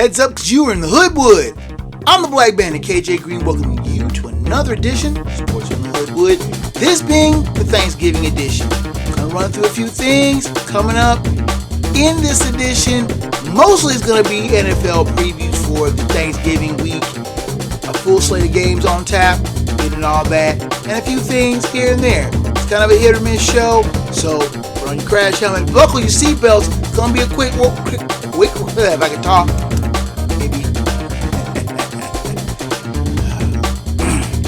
Heads up, because you are in the Hoodwood. I'm the Black Bandit, KJ Green, welcoming you to another edition of Sports from the Hoodwood. This being the Thanksgiving edition. I'm going to run through a few things coming up in this edition. Mostly it's going to be NFL previews for the Thanksgiving week. A full slate of games on tap, getting all that, and a few things here and there. It's kind of a hit or miss show, so put on your crash helmet, buckle your seatbelts. It's going to be a quick, if I can talk, maybe.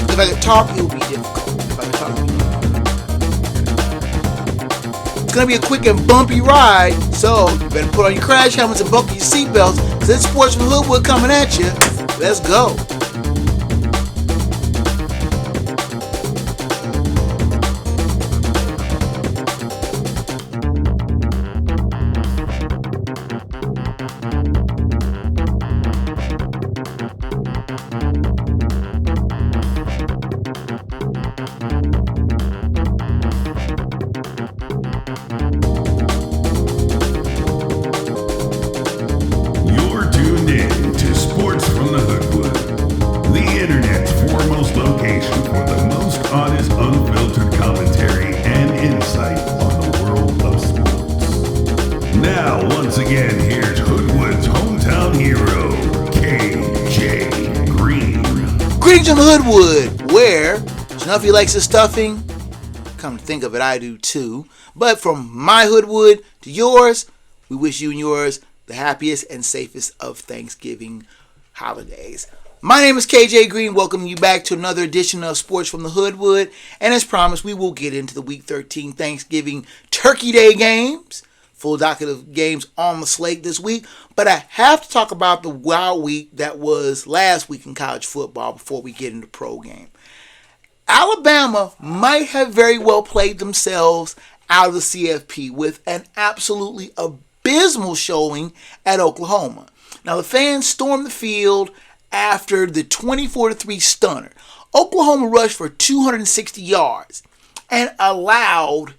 If I can talk, it will be difficult. If I can talk, it's going to be a quick and bumpy ride, so you better put on your crash helmets and buckle your seatbelts, because it's Sports from Hoodwood coming at you. Let's go. Hoodwood, where Snuffy likes his stuffing. Come to think of it, I do too. But from my Hoodwood to yours, we wish you and yours the happiest and safest of Thanksgiving holidays. My name is KJ Green, welcoming you back to another edition of Sports from the Hoodwood. And as promised, we will get into the Week 13 Thanksgiving Turkey Day games. Full docket of games on the slate this week. But I have to talk about the wild week that was last week in college football before we get into pro game. Alabama might have very well played themselves out of the CFP with an absolutely abysmal showing at Oklahoma. Now the fans stormed the field after the 24-3 stunner. Oklahoma rushed for 260 yards and allowed,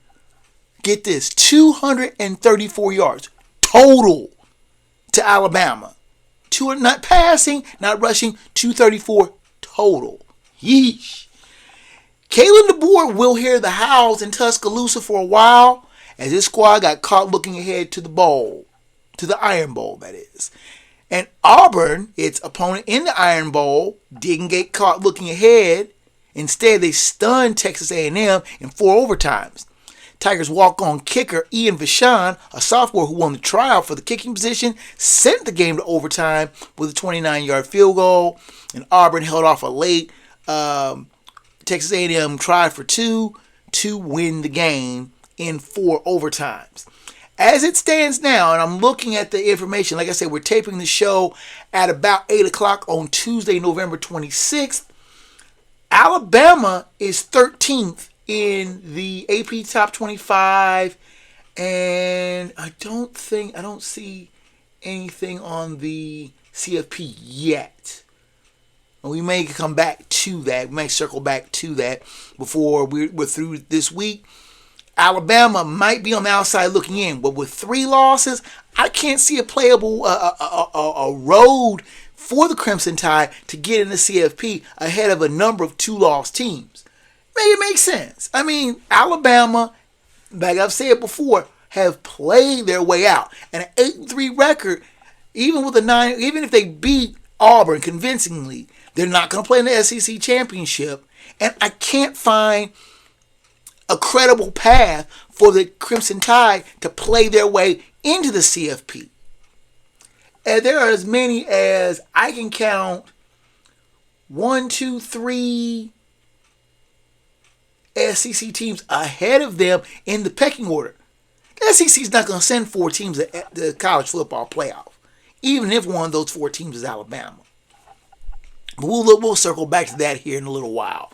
get this, 234 yards total to Alabama. Not passing, not rushing, 234 total. Yeesh. Kalen DeBoer will hear the howls in Tuscaloosa for a while as his squad got caught looking ahead to the bowl, to the Iron Bowl, that is. And Auburn, its opponent in the Iron Bowl, didn't get caught looking ahead. Instead, they stunned Texas A&M in 4 overtimes. Tigers walk-on kicker Ian Vachon, a sophomore who won the tryout for the kicking position, sent the game to overtime with a 29-yard field goal. And Auburn held off a late Texas A&M try for 2 to win the game in 4 overtimes. As it stands now, and I'm looking at the information, like I said, we're taping the show at about 8 o'clock on Tuesday, November 26th. Alabama is 13th in the AP Top 25, and I don't see anything on the CFP yet. We may come back to that. We may circle back to that before we're through this week. Alabama might be on the outside looking in, but with 3 losses, I can't see a playable a road for the Crimson Tide to get in the CFP ahead of a number of 2-loss teams. It makes sense. I mean, Alabama, like I've said before, have played their way out. And an 8-3 record, even if they beat Auburn convincingly, they're not going to play in the SEC championship. And I can't find a credible path for the Crimson Tide to play their way into the CFP. And there are as many as I can count 1, 2, 3 SEC teams ahead of them in the pecking order. The SEC is not going to send 4 teams to the college football playoff, even if one of those 4 teams is Alabama. But we'll circle back to that here in a little while.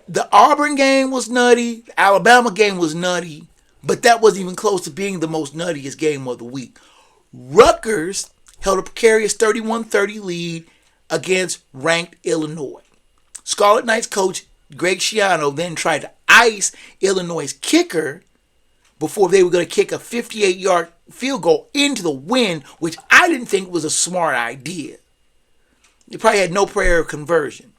The Auburn game was nutty. The Alabama game was nutty. But that wasn't even close to being the most nuttiest game of the week. Rutgers held a precarious 31-30 lead against ranked Illinois. Scarlet Knights coach Greg Schiano then tried to ice Illinois' kicker before they were going to kick a 58-yard field goal into the wind, which I didn't think was a smart idea. They probably had no prayer of conversion.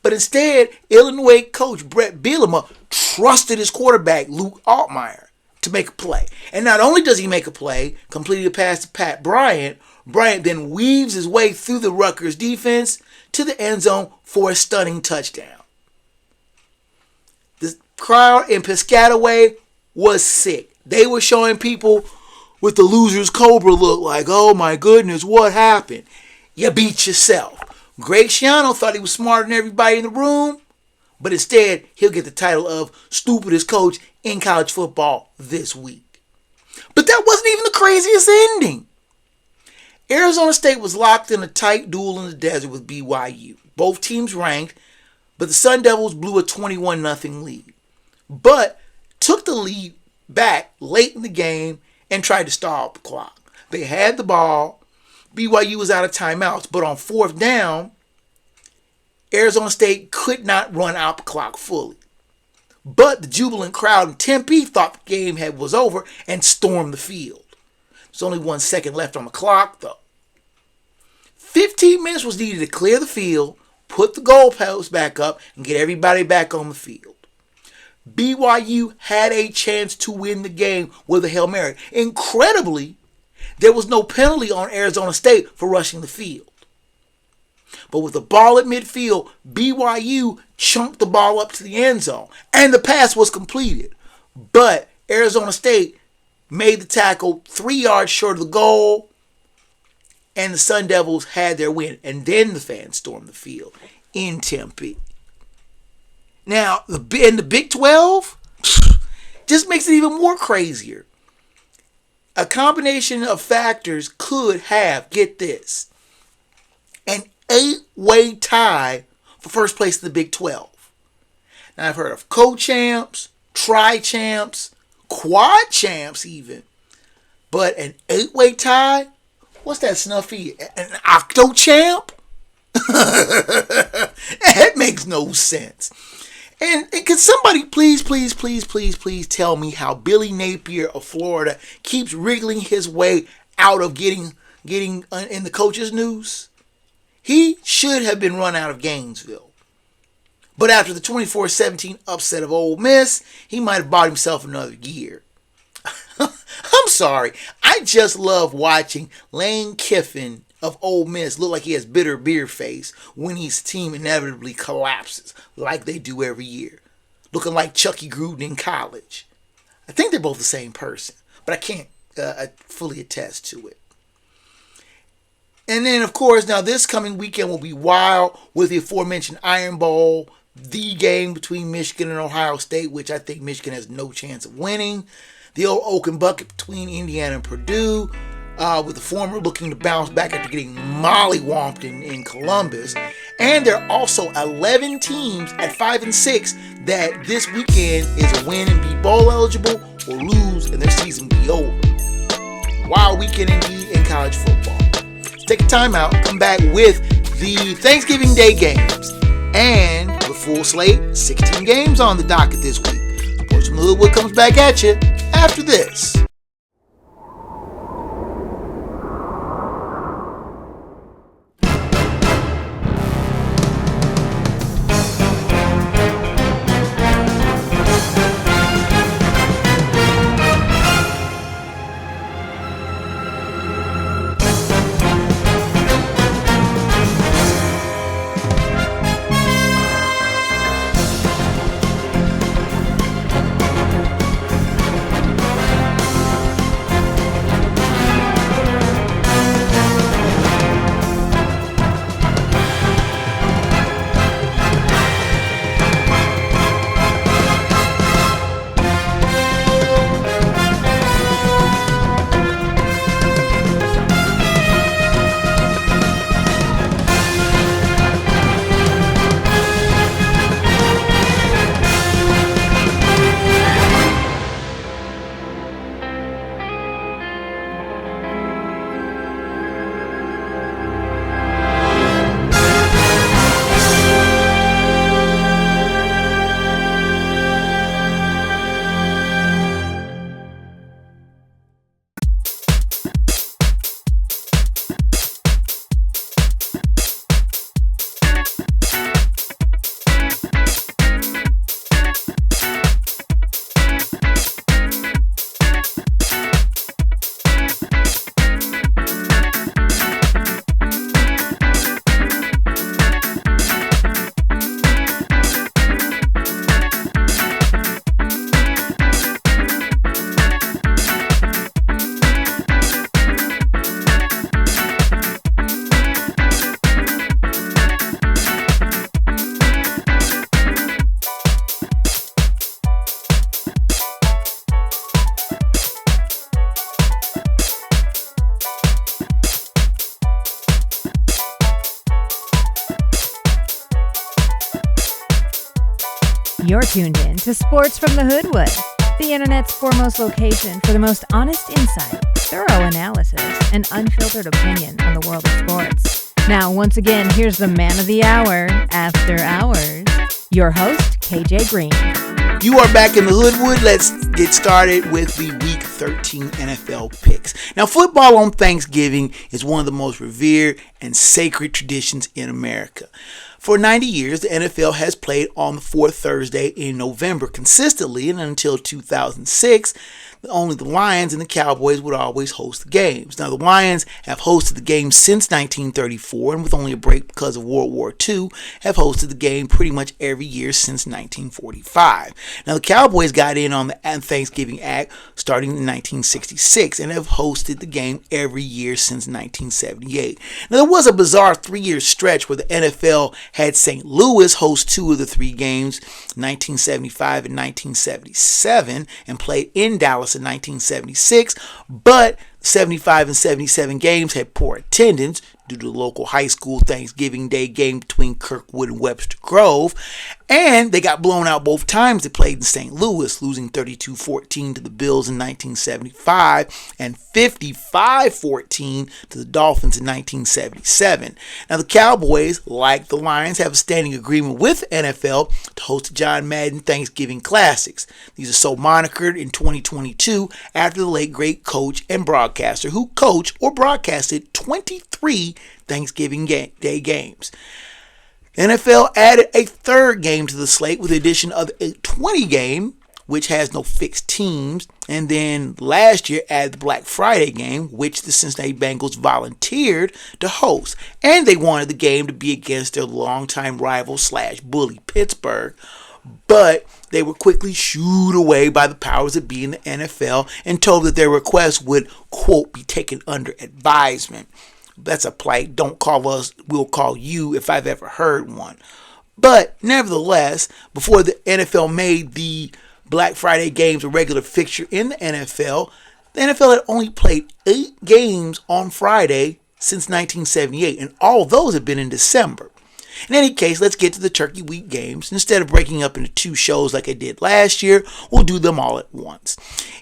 But instead, Illinois coach Brett Bielema trusted his quarterback, Luke Altmaier, to make a play. And not only does he make a play, completing a pass to Pat Bryant, Bryant then weaves his way through the Rutgers defense to the end zone for a stunning touchdown. The crowd in Piscataway was sick. They were showing people with the loser's cobra look like, oh my goodness, what happened? You beat yourself. Greg Schiano thought he was smarter than everybody in the room, but instead he'll get the title of stupidest coach in college football this week. But that wasn't even the craziest ending. Arizona State was locked in a tight duel in the desert with BYU. Both teams ranked, but the Sun Devils blew a 21-0 lead. But took the lead back late in the game and tried to stall the clock. They had the ball. BYU was out of timeouts, but on fourth down, Arizona State could not run out the clock fully. But the jubilant crowd in Tempe thought the game was over and stormed the field. There's only 1 second left on the clock, though. 15 minutes was needed to clear the field, put the goalposts back up, and get everybody back on the field. BYU had a chance to win the game with a Hail Mary. Incredibly, there was no penalty on Arizona State for rushing the field. But with the ball at midfield, BYU chunked the ball up to the end zone, and the pass was completed. But Arizona State made the tackle 3 yards short of the goal, and the Sun Devils had their win. And then the fans stormed the field in Tempe. Now, in the Big 12, just makes it even more crazier. A combination of factors could have, get this, an 8-way tie for first place in the Big 12. Now, I've heard of co-champs, tri-champs, quad champs even. But an 8-way tie? What's that, Snuffy? An octo-champ? That makes no sense. And can somebody please tell me how Billy Napier of Florida keeps wriggling his way out of getting in the coach's noose? He should have been run out of Gainesville. But after the 24-17 upset of Ole Miss, he might have bought himself another year. I'm sorry. I just love watching Lane Kiffin of Ole Miss look like he has bitter beer face when his team inevitably collapses like they do every year. Looking like Chucky Gruden in college. I think they're both the same person, but I can't fully attest to it. And then, of course, now this coming weekend will be wild with the aforementioned Iron Bowl, the game between Michigan and Ohio State, which I think Michigan has no chance of winning. The old Oak and Bucket between Indiana and Purdue, with the former looking to bounce back after getting mollywomped in Columbus. And there are also 11 teams at 5-6 that this weekend is a win and be bowl eligible or lose and their season be over. Wild weekend indeed in college football. Take a time out, come back with the Thanksgiving Day games. And with full slate, 16 games on the docket this week. Sports from Hoodwood comes back at you after this. You're tuned in to Sports from the Hoodwood, the internet's foremost location for the most honest insight, thorough analysis, and unfiltered opinion on the world of sports. Now, once again, here's the man of the hour, After Hours, your host, KJ Green. You are back in the Hoodwood. Let's get started with the Week 13 NFL picks. Now, football on Thanksgiving is one of the most revered and sacred traditions in America. For 90 years, the NFL has played on the fourth Thursday in November consistently, and until 2006, only the Lions and the Cowboys would always host the games. Now, the Lions have hosted the game since 1934, and with only a break because of World War II, have hosted the game pretty much every year since 1945. Now, the Cowboys got in on the Thanksgiving Act starting in 1966 and have hosted the game every year since 1978. Now, there was a bizarre 3-year stretch where the NFL had St. Louis host 2 of the 3 games, 1975 and 1977, and played in Dallas in 1976, but 75 and 77 games had poor attendance due to the local high school Thanksgiving Day game between Kirkwood and Webster Grove, and they got blown out both times they played in St. Louis, losing 32-14 to the Bills in 1975 and 55-14 to the Dolphins in 1977. Now, the Cowboys, like the Lions, have a standing agreement with NFL to host the John Madden Thanksgiving Classics. These are so monikered in 2022 after the late great coach and broadcaster who coached or broadcasted 23 Thanksgiving Day games. The NFL added a third game to the slate with the addition of a 20 game, which has no fixed teams, and then last year added the Black Friday game, which the Cincinnati Bengals volunteered to host, and they wanted the game to be against their longtime rival / bully Pittsburgh, but they were quickly shooed away by the powers that be in the NFL and told that their request would, quote, be taken under advisement. That's a polite, don't call us, we'll call you, if I've ever heard one. But nevertheless, before the NFL made the Black Friday games a regular fixture in the NFL had only played 8 games on Friday since 1978, and all of those have been in December. In any case, let's get to the Turkey Week games. Instead of breaking up into 2 shows like I did last year, we'll do them all at once.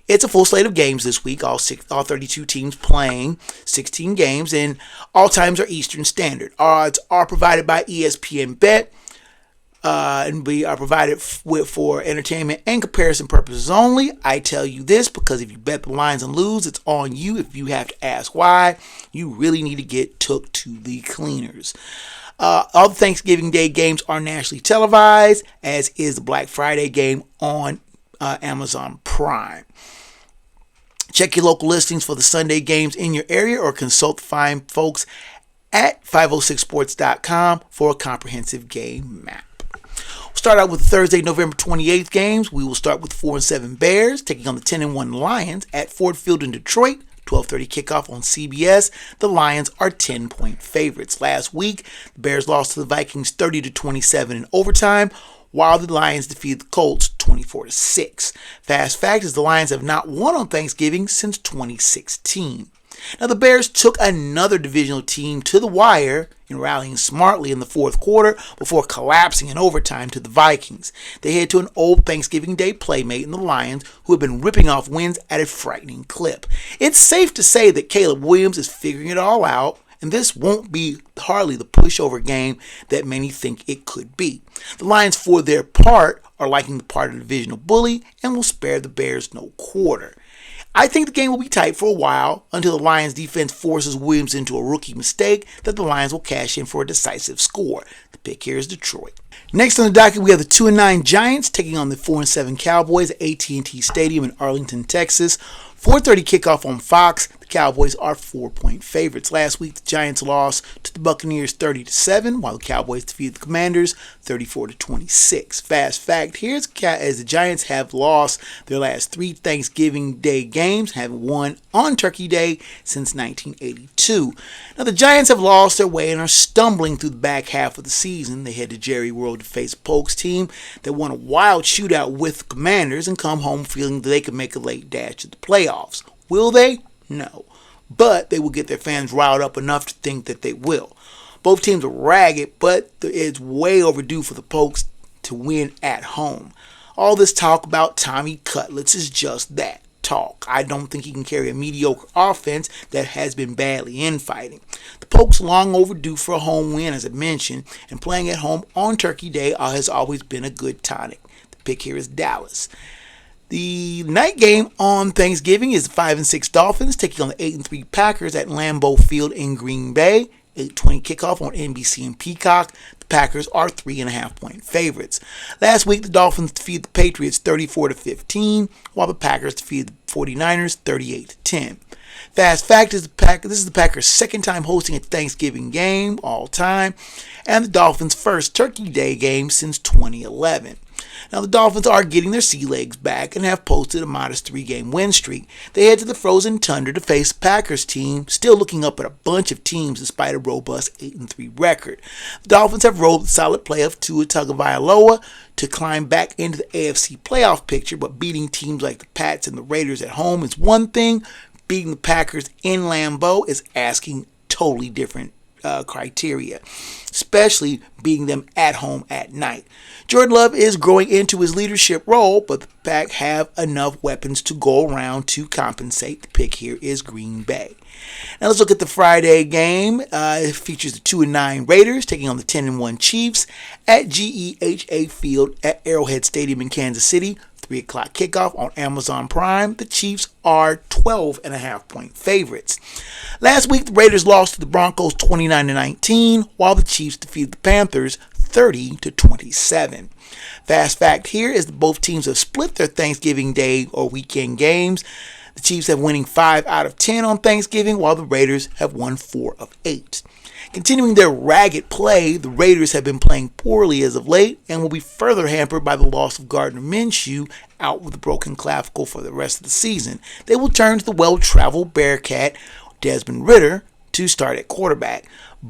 It's a full slate of games this week, all 32 teams playing 16 games, and all times are Eastern Standard. Odds are provided by ESPN Bet, and we are provided for entertainment and comparison purposes only. I tell you this because if you bet the Lions and lose, it's on you. If you have to ask why, you really need to get took to the cleaners. All the Thanksgiving Day games are nationally televised, as is the Black Friday game on Amazon Prime. Check your local listings for the Sunday games in your area or consult the fine folks at 506sports.com for a comprehensive game map. We'll start out with the Thursday, November 28th games. We will start with 4-7 Bears taking on the 10-1 Lions at Ford Field in Detroit. 12:30 kickoff on CBS. The Lions are 10-point favorites. Last week, the Bears lost to the Vikings 30-27 in overtime, while the Lions defeated the Colts 24-6. Fast fact is the Lions have not won on Thanksgiving since 2016. Now, the Bears took another divisional team to the wire in rallying smartly in the fourth quarter before collapsing in overtime to the Vikings. They head to an old Thanksgiving Day playmate in the Lions, who have been ripping off wins at a frightening clip. It's safe to say that Caleb Williams is figuring it all out, and this won't be hardly the pushover game that many think it could be. The Lions, for their part, are liking the part of the divisional bully and will spare the Bears no quarter. I think the game will be tight for a while until the Lions defense forces Williams into a rookie mistake that the Lions will cash in for a decisive score. The pick here is Detroit. Next on the docket, we have the 2-9 Giants taking on the 4-7 Cowboys at AT&T Stadium in Arlington, Texas. 4:30 kickoff on Fox. The Cowboys are 4-point favorites. Last week, the Giants lost to the Buccaneers 30-7, while the Cowboys defeated the Commanders 34-26. Fast fact here is as the Giants have lost their last 3 Thanksgiving Day games, having won on Turkey Day since 1982. Now, the Giants have lost their way and are stumbling through the back half of the season. They head to Jerry World to face a Pokes team that won a wild shootout with the Commanders and come home feeling that they could make a late dash to the playoffs. Will they? No. But they will get their fans riled up enough to think that they will. Both teams are ragged, but it's way overdue for the Pokes to win at home. All this talk about Tommy Cutlets is just that. Talk. I don't think he can carry a mediocre offense that has been badly infighting. The Pokes long overdue for a home win, as I mentioned, and playing at home on Turkey Day has always been a good tonic. The pick here is Dallas. The night game on Thanksgiving is the 5-6 Dolphins taking on the 8-3 Packers at Lambeau Field in Green Bay. 8:20 kickoff on NBC and Peacock. The Packers are 3.5-point favorites. Last week, the Dolphins defeated the Patriots 34-15, while the Packers defeated the 49ers 38-10. Fast fact is this is the Packers' second time hosting a Thanksgiving game all time, and the Dolphins' first Turkey Day game since 2011. Now, the Dolphins are getting their sea legs back and have posted a modest 3-game win streak. They head to the frozen tundra to face the Packers team, still looking up at a bunch of teams despite a robust 8-3 record. The Dolphins have rolled the solid play of Tua Tagovailoa to climb back into the AFC playoff picture, but beating teams like the Pats and the Raiders at home is one thing. Beating the Packers in Lambeau is asking totally different criteria, especially beating them at home at night. Jordan Love is growing into his leadership role, but the Pack have enough weapons to go around to compensate. The pick here is Green Bay. Now let's look at the Friday game. It features the 2-9 Raiders taking on the 10-1 Chiefs at GEHA Field at Arrowhead Stadium in Kansas City. 3 o'clock kickoff on Amazon Prime. The Chiefs are 12.5-point favorites. Last week, the Raiders lost to the Broncos 29-19, while the Chiefs defeated the Panthers 30-27. Fast fact here is that both teams have split their Thanksgiving Day or weekend games. The Chiefs have winning 5 out of 10 on Thanksgiving, while the Raiders have won 4 of 8. Continuing their ragged play, the Raiders have been playing poorly as of late and will be further hampered by the loss of Gardner Minshew, out with a broken clavicle for the rest of the season. They will turn to the well-traveled Bearcat Desmond Ridder to start at quarterback.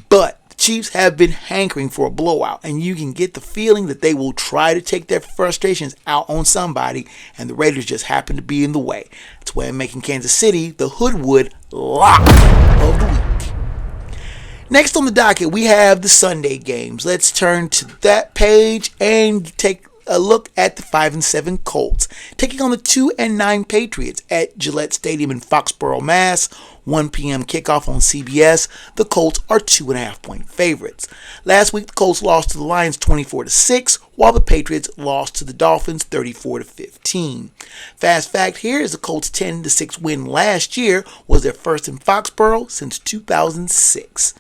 But the Chiefs have been hankering for a blowout, and you can get the feeling that they will try to take their frustrations out on somebody, and the Raiders just happen to be in the way. That's why I'm making Kansas City the Hoodwood lock of the week. Next on the docket, we have the Sunday games. Let's turn to that page and take a look at the 5-7 Colts taking on the 2-9 Patriots at Gillette Stadium in Foxborough, Mass. 1 p.m. kickoff on CBS. The Colts are 2.5-point favorites. Last week, the Colts lost to the Lions 24-6, while the Patriots lost to the Dolphins 34-15. Fast fact here is the Colts' 10-6 win last year was their first in Foxborough since 2006.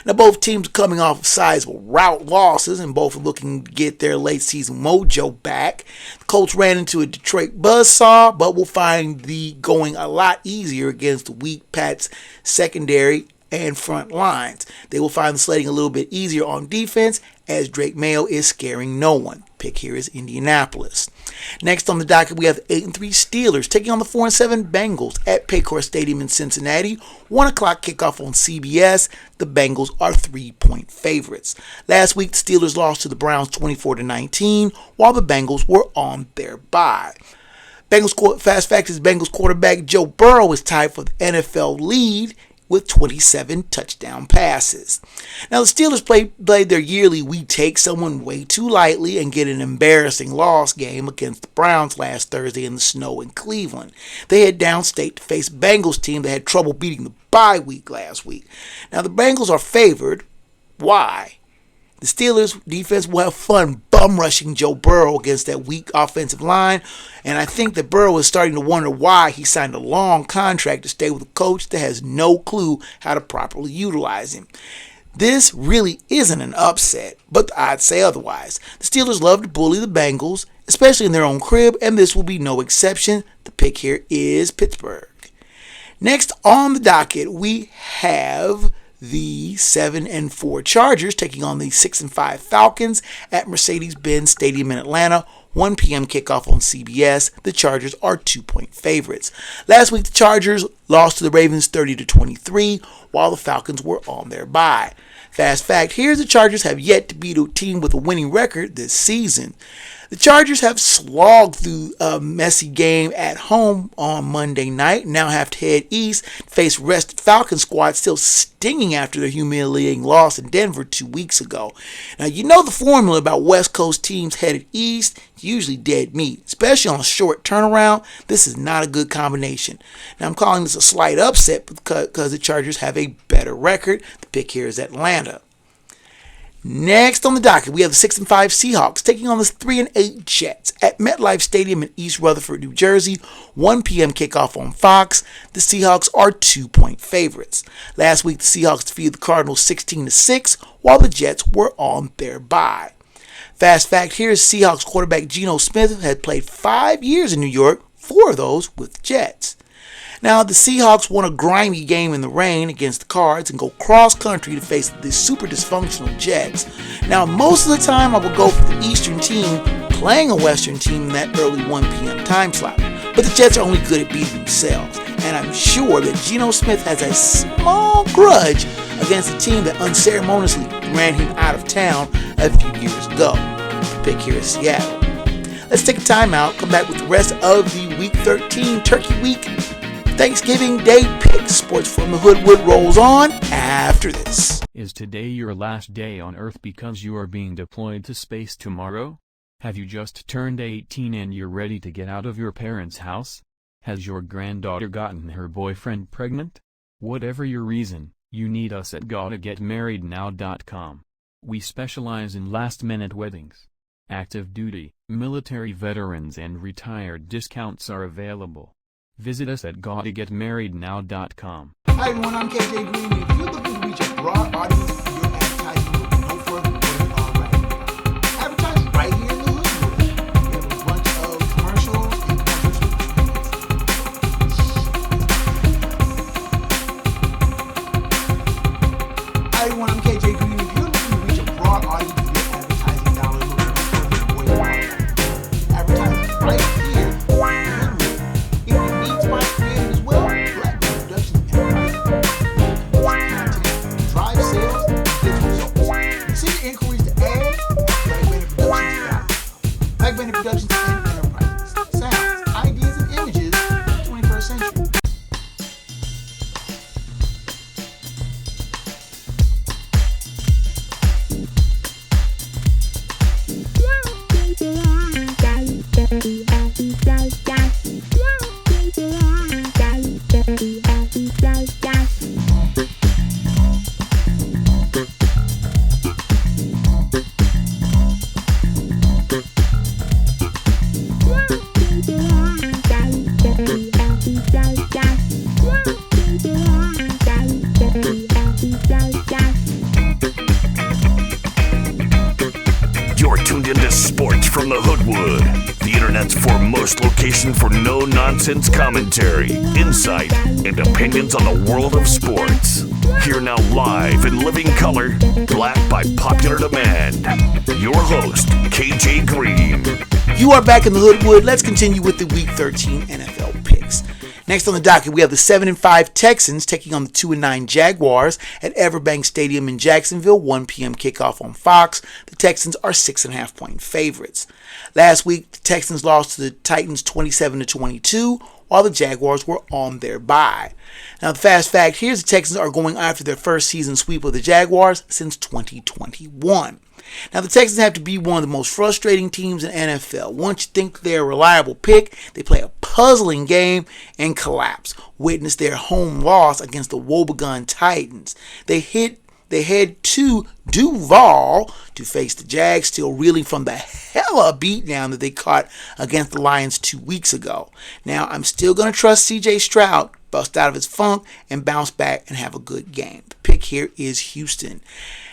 Now, both teams are coming off of sizable rout losses and both are looking to get their late season mojo back. The Colts ran into a Detroit buzzsaw, but will find the going a lot easier against the weak Pats secondary and front lines. They will find the sledding a little bit easier on defense as Drake Mayo is scaring no one. Pick here is Indianapolis. Next on the docket, we have the 8-3 Steelers taking on the 4-7 Bengals at Paycor Stadium in Cincinnati. 1 o'clock kickoff on CBS. The Bengals are 3-point favorites. Last week, the Steelers lost to the Browns 24-19, while the Bengals were on their bye. Fast fact is Bengals quarterback Joe Burrow is tied for the NFL lead with 27 touchdown passes. Now, the Steelers played their yearly we take someone way too lightly and get an embarrassing loss game against the Browns last Thursday in the snow in Cleveland. They head downstate to face a Bengals team that had trouble beating the bye week last week. Now, the Bengals are favored. Why? The Steelers defense will have fun bum rushing Joe Burrow against that weak offensive line, and I think that Burrow is starting to wonder why he signed a long contract to stay with a coach that has no clue how to properly utilize him. This really isn't an upset, but I'd say otherwise. The Steelers love to bully the Bengals, especially in their own crib, and this will be no exception. The pick here is Pittsburgh. Next on the docket, we have the 7-4 Chargers taking on the 6-5 Falcons at Mercedes-Benz Stadium in Atlanta. 1 p.m. kickoff on CBS. The Chargers are 2-point favorites. Last week, the Chargers lost to the Ravens 30-23, while the Falcons were on their bye. Fast fact, here's the Chargers have yet to beat a team with a winning record this season. The Chargers have slogged through a messy game at home on Monday night, now have to head east, face rested Falcons squad still stinging after their humiliating loss in Denver 2 weeks ago. Now, you know the formula about West Coast teams headed east, usually dead meat, especially on a short turnaround. This is not a good combination. Now, I'm calling this a slight upset because the Chargers have a better record. The pick here is Atlanta. Next on the docket, we have the 6-5 Seahawks taking on the 3-8 Jets at MetLife Stadium in East Rutherford, New Jersey. 1 p.m. kickoff on Fox. The Seahawks are 2-point favorites. Last week, the Seahawks defeated the Cardinals 16-6, while the Jets were on their bye. Fast fact here is Seahawks quarterback Geno Smith had played 5 years in New York, 4 of those with the Jets. Now, the Seahawks won a grimy game in the rain against the Cards and go cross-country to face the super dysfunctional Jets. Now, most of the time, I will go for the Eastern team playing a Western team in that early 1 p.m. time slot. But the Jets are only good at beating themselves, and I'm sure that Geno Smith has a small grudge against the team that unceremoniously ran him out of town a few years ago. The pick here is Seattle. Let's take a timeout, come back with the rest of the Week 13 Turkey Week Thanksgiving Day picks. Sports from the Hoodwood rolls on after this. Is today your last day on Earth because you are being deployed to space tomorrow? Have you just turned 18 and you're ready to get out of your parents' house? Has your granddaughter gotten her boyfriend pregnant? Whatever your reason, you need us at GottaGetMarriedNow.com. We specialize in last-minute weddings. Active duty, military veterans and retired discounts are available. Visit us at GottaGetMarriedNow.com. Hi everyone, I'm KJ Green. If you're looking to reach a broad audience, your advertising will be no further than already. Advertise right here in the Hoodwood. We have a bunch of commercials and Hi everyone, I'm KJ Green. If you're looking to reach a broad audience, your advertising dollars will be no further than advertise right here. Productions and enterprises. Sounds, ideas, and images of the 21st century. You're tuned into Sports from the Hoodwood, the internet's foremost location for no-nonsense commentary, insight, and opinions on the world of sports. Here now live in living color, black by popular demand, your host, KJ Green. You are back in the Hoodwood. Let's continue with the Week 13 NFL picks. Next on the docket, we have the 7-5 Texans taking on the 2-9 Jaguars at Everbank Stadium in Jacksonville. 1 p.m. kickoff on Fox. The Texans are 6.5-point favorites. Last week, the Texans lost to the Titans 27-22, while the Jaguars were on their bye. Now, the fast fact here is the Texans are going after their first season sweep of the Jaguars since 2021. Now, the Texans have to be one of the most frustrating teams in NFL. Once you think they're a reliable pick, they play a puzzling game and collapse. Witness their home loss against the woebegone Titans. They head to Duval to face the Jags, still reeling from the hella beatdown that they caught against the Lions 2 weeks ago. Now, I'm still going to trust C.J. Stroud, bust out of his funk, and bounce back and have a good game. The pick here is Houston.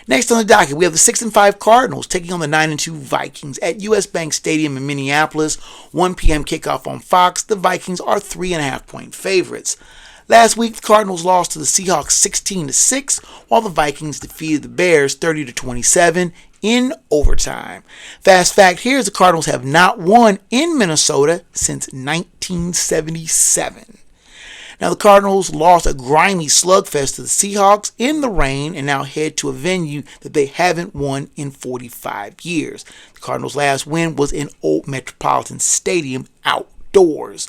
Next on the docket, we have the 6-5 Cardinals taking on the 9-2 Vikings at US Bank Stadium in Minneapolis. 1 p.m. kickoff on Fox. The Vikings are 3.5-point favorites. Last week, the Cardinals lost to the Seahawks 16-6, while the Vikings defeated the Bears 30-27 in overtime. Fast fact here is the Cardinals have not won in Minnesota since 1977. Now the Cardinals lost a grimy slugfest to the Seahawks in the rain and now head to a venue that they haven't won in 45 years. The Cardinals' last win was in Old Metropolitan Stadium outdoors.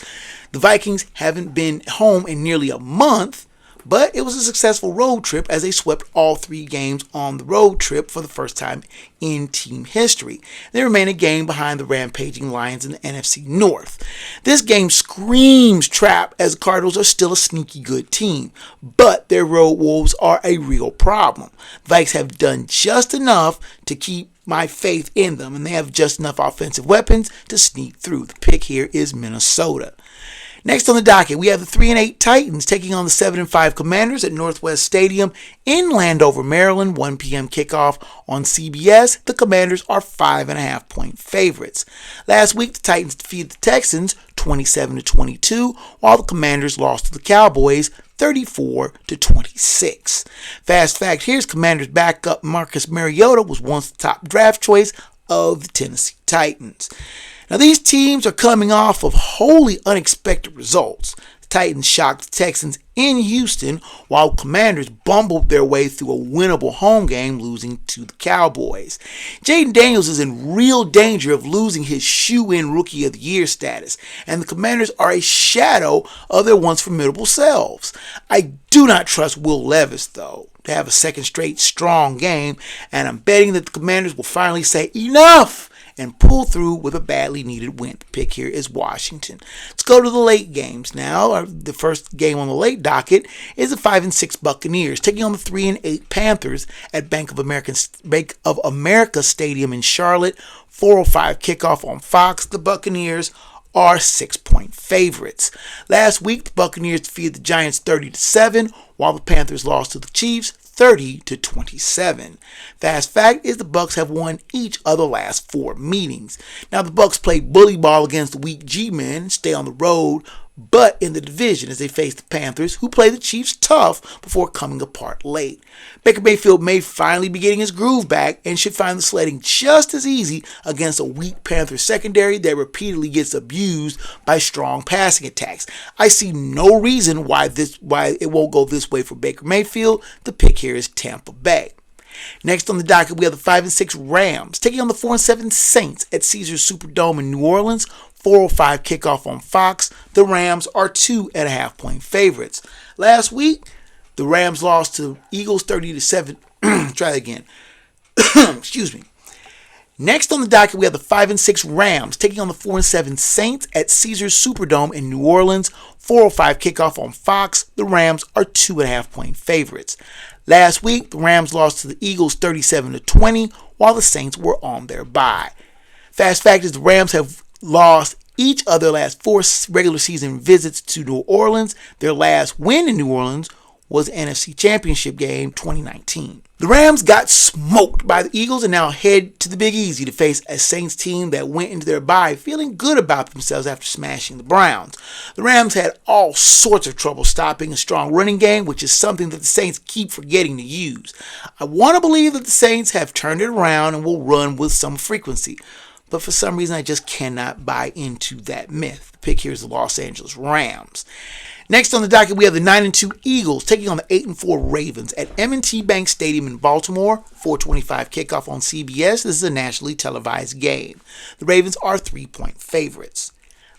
The Vikings haven't been home in nearly a month, but it was a successful road trip as they swept all 3 games on the road trip for the first time in team history. They remain a game behind the rampaging Lions in the NFC North. This game screams trap as the Cardinals are still a sneaky good team, but their road wolves are a real problem. The Vikes have done just enough to keep my faith in them, and they have just enough offensive weapons to sneak through. The pick here is Minnesota. Next on the docket, we have the 3-8 Titans taking on the 7-5 Commanders at Northwest Stadium in Landover, Maryland. 1 p.m. kickoff on CBS. The Commanders are 5.5-point favorites. Last week, the Titans defeated the Texans 27-22, while the Commanders lost to the Cowboys 34-26. Fast fact: here's Commanders backup Marcus Mariota was once the top draft choice of the Tennessee Titans. Now, these teams are coming off of wholly unexpected results. The Titans shocked the Texans in Houston, while Commanders bumbled their way through a winnable home game, losing to the Cowboys. Jaden Daniels is in real danger of losing his shoe-in Rookie of the Year status, and the Commanders are a shadow of their once formidable selves. I do not trust Will Levis, though, to have a second straight strong game, and I'm betting that the Commanders will finally say enough and pull through with a badly needed win. The pick here is Washington. Let's go to the late games now. The first game on the late docket is the 5-6 Buccaneers taking on the 3-8 Panthers at Bank of America Stadium in Charlotte. 4:05 kickoff on Fox. The Buccaneers are 6-point favorites. Last week, the Buccaneers defeated the Giants 30-7, while the Panthers lost to the Chiefs 30-27. Fast fact is the Bucs have won each of the last 4 meetings. Now the Bucs play bully ball against the weak G-men, stay on the road, but in the division as they face the Panthers, who play the Chiefs tough before coming apart late. Baker Mayfield may finally be getting his groove back and should find the sledding just as easy against a weak Panthers secondary that repeatedly gets abused by strong passing attacks. I see no reason why it won't go this way for Baker Mayfield. The pick here is Tampa Bay. Next on the docket, we have the 5-6 Rams taking on the 4-7 Saints at Caesars Superdome in New Orleans. 4:05 kickoff on Fox. The Rams are 2.5-point favorites. Last week, the Rams lost to Eagles 30-7. Try that again. Excuse me. Next on the docket, we have the 5-6 Rams taking on the 4-7 Saints at Caesars Superdome in New Orleans. 4:05 kickoff on Fox. The Rams are 2.5-point favorites. Last week, the Rams lost to the Eagles 37-20, while the Saints were on their bye. Fast fact is the Rams have lost each of their last 4 regular season visits to New Orleans. Their last win in New Orleans was the NFC Championship game 2019. The Rams got smoked by the Eagles and now head to the Big Easy to face a Saints team that went into their bye feeling good about themselves after smashing the Browns. The Rams had all sorts of trouble stopping a strong running game, which is something that the Saints keep forgetting to use. I want to believe that the Saints have turned it around and will run with some frequency, but for some reason I just cannot buy into that myth. The pick here is the Los Angeles Rams. Next on the docket, we have the 9-2 Eagles taking on the 8-4 Ravens at M&T Bank Stadium in Baltimore. 4:25 kickoff on CBS. This is a nationally televised game. The Ravens are 3-point favorites.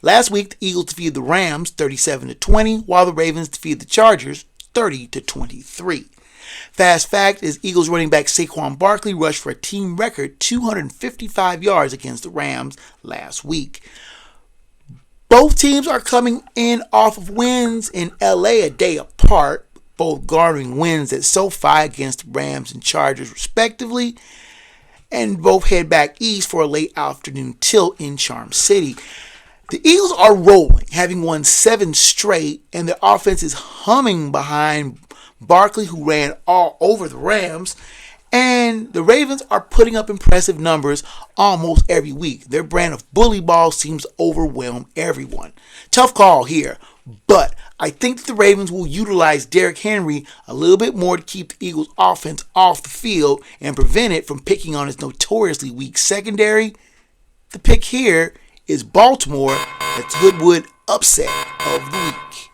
Last week, the Eagles defeated the Rams 37-20, while the Ravens defeated the Chargers 30-23. Fast fact is Eagles running back Saquon Barkley rushed for a team record 255 yards against the Rams last week. Both teams are coming in off of wins in LA a day apart, both garnering wins at SoFi against the Rams and Chargers respectively, and both head back east for a late afternoon tilt in Charm City. The Eagles are rolling, having won 7 straight, and their offense is humming behind Barkley, who ran all over the Rams, and the Ravens are putting up impressive numbers almost every week. Their brand of bully ball seems to overwhelm everyone. Tough call here, but I think that the Ravens will utilize Derrick Henry a little bit more to keep the Eagles' offense off the field and prevent it from picking on its notoriously weak secondary. The pick here is Baltimore. That's Hoodwood upset of the week.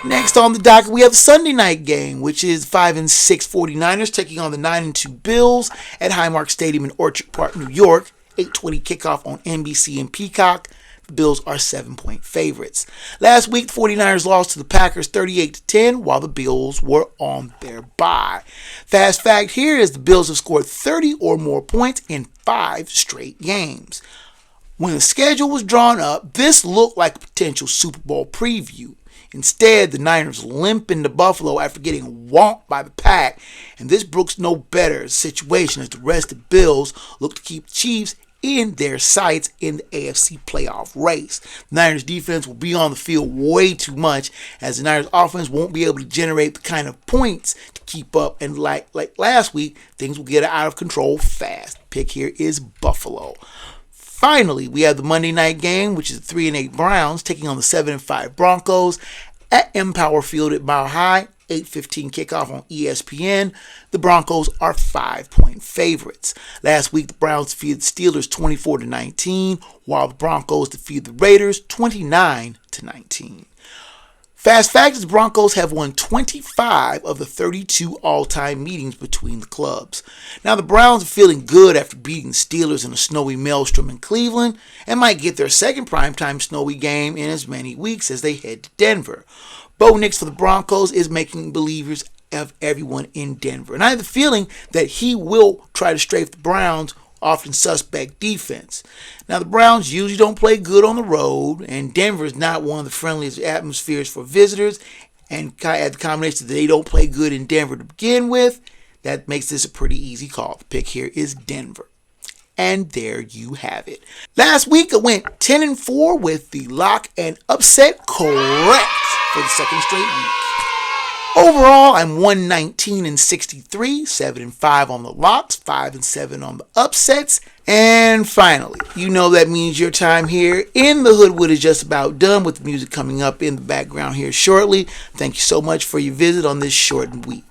Next on the docket, we have the Sunday night game, which is 5-6 49ers taking on the 9-2 Bills at Highmark Stadium in Orchard Park, New York. 8:20 kickoff on NBC and Peacock. The Bills are 7-point favorites. Last week, the 49ers lost to the Packers 38-10 while the Bills were on their bye. Fast fact here is the Bills have scored 30 or more points in 5 straight games. When the schedule was drawn up, this looked like a potential Super Bowl preview. Instead, the Niners limp into Buffalo after getting whomped by the Pack, and this brooks no better situation as the rest of the Bills look to keep the Chiefs in their sights in the AFC playoff race. The Niners defense will be on the field way too much as the Niners offense won't be able to generate the kind of points to keep up, and like last week, things will get out of control fast. Pick here is Buffalo. Finally, we have the Monday night game, which is the 3-8 Browns taking on the 7-5 Broncos at Empower Field at Mile High. 8:15 kickoff on ESPN. The Broncos are 5-point favorites. Last week, the Browns defeated the Steelers 24-19, while the Broncos defeated the Raiders 29-19. Fast fact is the Broncos have won 25 of the 32 all-time meetings between the clubs. Now the Browns are feeling good after beating the Steelers in a snowy maelstrom in Cleveland and might get their second primetime snowy game in as many weeks as they head to Denver. Bo Nix for the Broncos is making believers of everyone in Denver, and I have the feeling that he will try to strafe the Browns' often suspect defense. Now, the Browns usually don't play good on the road, and Denver is not one of the friendliest atmospheres for visitors, and at the combination that they don't play good in Denver to begin with, that makes this a pretty easy call. The pick here is Denver. And there you have it. Last week, I went 10-4 with the lock and upset correct for the second straight week. Overall, I'm 119-63, 7-5 on the locks, 5-7 on the upsets. And finally, you know that means your time here in the Hoodwood is just about done, with the music coming up in the background here shortly. Thank you so much for your visit on this shortened week.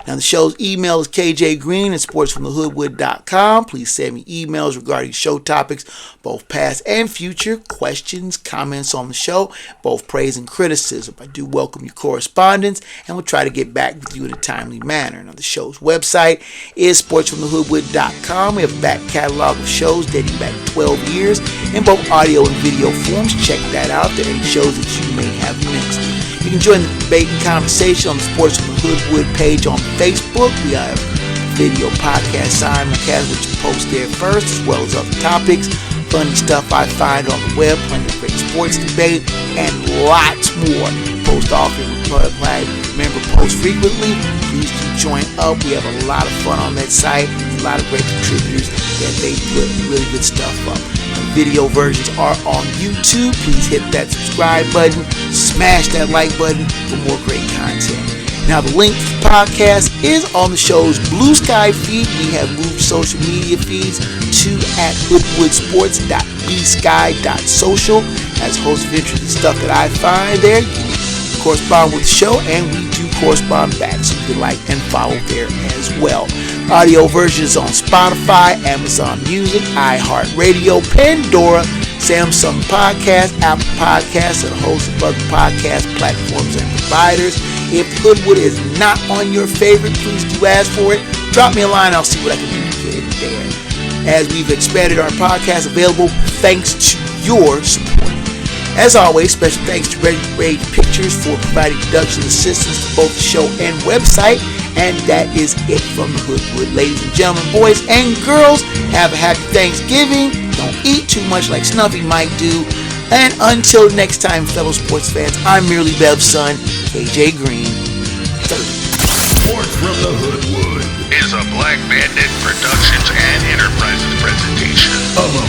Now, the show's email is kjgreen@sportsfromthehoodwood.com. Please send me emails regarding show topics, both past and future, questions, comments on the show, both praise and criticism. I do welcome your correspondence, and we'll try to get back with you in a timely manner. Now, the show's website is sportsfromthehoodwood.com. We have a back catalog of shows dating back 12 years in both audio and video forms. Check that out. There are any shows that you may have missed. You can join the debate and conversation on the Sports from the Hoodwood page on Facebook. We have video podcast simulcast, which you post there first, as well as other topics, funny stuff I find on the web, plenty of great sports debate, and lots more. Post often, remember, post frequently. Please do join up. We have a lot of fun on that site. A lot of great contributors that they put really good stuff up. The video versions are on YouTube. Please hit that subscribe button, smash that like button for more great content. Now, the link to the podcast is on the show's Blue Sky feed. We have moved social media feeds to @hoodwoodsports.bsky.social. As a host of interesting stuff that I find there, you correspond with the show, and we do correspond back, so you can like and follow there as well. Audio version is on Spotify, Amazon Music, iHeartRadio, Pandora, Samsung Podcast, Apple Podcasts, and a host of other podcast platforms and providers. If Hoodwood is not on your favorite, please do ask for it. Drop me a line, I'll see what I can do to get it there. As we've expanded our podcast available thanks to your support. As always, special thanks to Ready Rage Pictures for providing production assistance to both the show and website. And that is it from the Hoodwood. Ladies and gentlemen, boys and girls, have a happy Thanksgiving. Don't eat too much like Snuffy might do. And until next time, fellow sports fans, I'm merely Bev's son, KJ Green. Sports from the Hoodwood is a Black Bandit Productions and Enterprises presentation of a